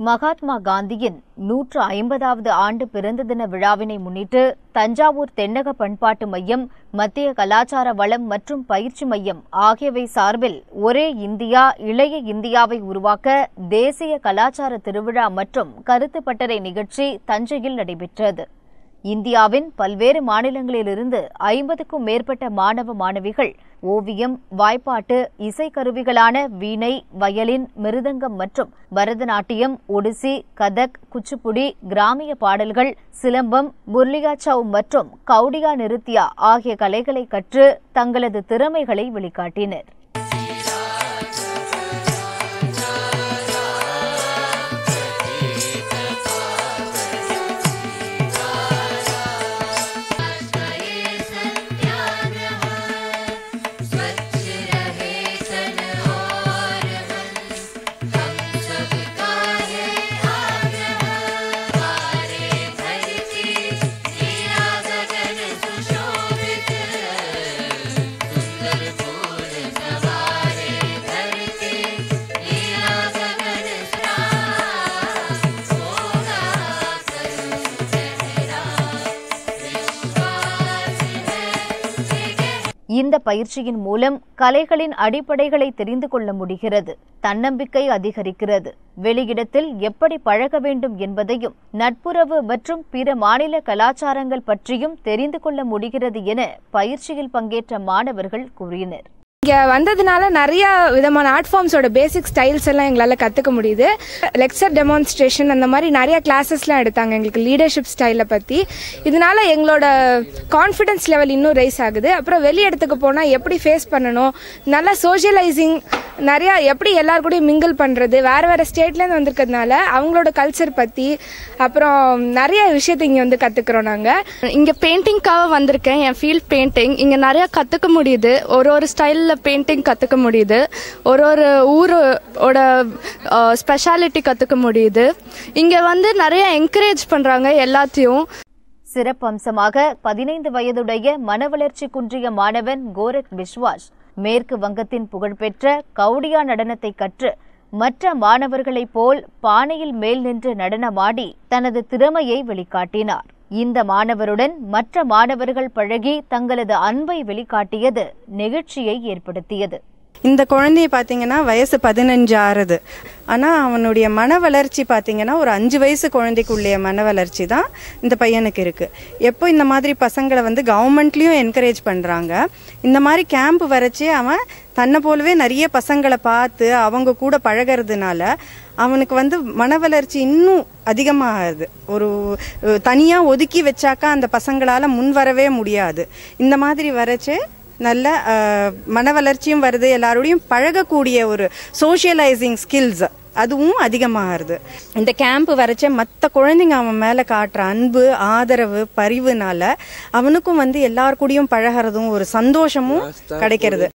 மகாத்மா காந்தியின் 150வது ஆண்டு பிறந்த தின விழாவினை முன்னிட்டு தஞ்சாவூர் தென்னக பண்பாட்டு மையம், மத்திய கலாச்சார வளம் மற்றும் பயிற்சி மையம் ஆகியவை சார்பில் ஒரே இந்தியா இளைய இந்தியாவை உருவாக்க தேசிய கலாச்சார திருவிழா மற்றும் கருத்து பட்டறை நிகழ்ச்சி தஞ்சையில் நடைபெற்றது. இந்தியாவின் பல்வேறு மாநிலங்களிலிருந்து 50க்கும் மேற்பட்ட மாணவ மாணவிகள் ஓவியம், வாய்ப்பாட்டு, இசைக்கருவிகளான வீணை, வயலின், மிருதங்கம் மற்றும் பரதநாட்டியம், ஒடிசி, கதக், குச்சிப்புடி, கிராமிய பாடல்கள், சிலம்பம், புர்லியா சௌ மற்றும் கவுடியா நிருத்யா ஆகிய கலைகளை கற்று தங்களது திறமைகளை வெளிக்காட்டினர். இந்த பயிற்சியின் மூலம் கலைகளின் அடிப்படைகளை தெரிந்து கொள்ள முடிகிறது, தன்னம்பிக்கை அதிகரிக்கிறது, வெளியிடத்தில் எப்படி பழக வேண்டும் என்பதையும், நட்புறவு மற்றும் பிற மாநில கலாச்சாரங்கள் பற்றியும் தெரிந்து கொள்ள முடிகிறது என பயிற்சியில் பங்கேற்ற மாணவர்கள் கூறினர். இங்கே வந்ததுனால நிறைய விதமான ஆர்ட் ஃபார்ம்ஸோட பேசிக் ஸ்டைல்ஸ் எல்லாம் எங்களால் கற்றுக்க முடியுது. லெக்சர் டெமான்ஸ்ட்ரேஷன் அந்த மாதிரி நிறைய கிளாஸஸ்லாம் எடுத்தாங்க எங்களுக்கு லீடர்ஷிப் ஸ்டைலை பற்றி. இதனால எங்களோட கான்ஃபிடன்ஸ் லெவல் இன்னும் ரைஸ் ஆகுது. அப்புறம் வெளி இடத்துக்கு போனால் எப்படி ஃபேஸ் பண்ணணும், நல்லா சோஷியலைசிங், நிறையா எப்படி எல்லாரு கூடயும் மிங்கிள் பண்ணுறது, வேறு வேறு ஸ்டேட்லேருந்து வந்திருக்கிறதுனால அவங்களோட கல்ச்சர் பற்றி அப்புறம் நிறைய விஷயத்தை இங்கே வந்து கற்றுக்குறோம். நாங்கள் இங்கே பெயிண்டிங்காக வந்திருக்கேன். என் ஃபீல்ட் பெயிண்டிங். இங்கே நிறையா கற்றுக்க முடியுது. ஒரு ஸ்டைலில் பெயிண்டிங் கற்றுக்க முடியுது. ஒரு ஊரோட ஸ்பெஷாலிட்டி கற்றுக்க முடியுது. இங்கே வந்து நிறைய என்கரேஜ் பண்ணுறாங்க எல்லாத்தையும். சிறப்பம்சமாக 15 வயதுடைய மனவளர்ச்சி குன்றிய மாணவன் கோரக் பிஸ்வாஸ் மேற்கு வங்கத்தின் புகழ்பெற்ற கவுடியா நடனத்தை கற்று மற்ற மாணவர்களைப் போல் பானையில் மேல் நின்று நடனமாடி தனது திறமையை வெளிக்காட்டினார். இந்த மாணவருடன் மற்ற மாணவர்கள் பழகி தங்களது அன்பை வெளிக்காட்டியது நெகிழ்ச்சியை ஏற்படுத்தியது. இந்த குழந்தைய பாத்தீங்கன்னா வயசு 15 ஆறுது. ஆனா அவனுடைய மன வளர்ச்சி பாத்தீங்கன்னா ஒரு 5 வயசு குழந்தைக்குள்ளே மன வளர்ச்சி தான் இந்த பையனுக்கு இருக்கு. எப்போ இந்த மாதிரி பசங்களை வந்து கவர்மெண்ட்லயும் என்கரேஜ் பண்றாங்க. இந்த மாதிரி கேம்ப் வரைச்சு அவன் தன்னை போலவே நிறைய பசங்களை பார்த்து அவங்க கூட பழகிறதுனால அவனுக்கு வந்து மன வளர்ச்சி இன்னும் அதிகமாகுது. ஒரு தனியா ஒதுக்கி வச்சாக்கா அந்த பசங்களால முன் வரவே முடியாது. இந்த மாதிரி வரைச்சு நல்ல மன வளர்ச்சியும் வருது, எல்லாரோடையும் பழகக்கூடிய ஒரு சோஷியலைசிங் ஸ்கில்ஸ் அதுவும் அதிகமாகுது. இந்த கேம்ப் வரைச்ச மற்ற குழந்தைங்க அவன் மேல காட்டுற அன்பு, ஆதரவு, பரிவுனால அவனுக்கும் வந்து எல்லார் கூடயும் பழகிறதும் ஒரு சந்தோஷமும் கிடைக்கிறது.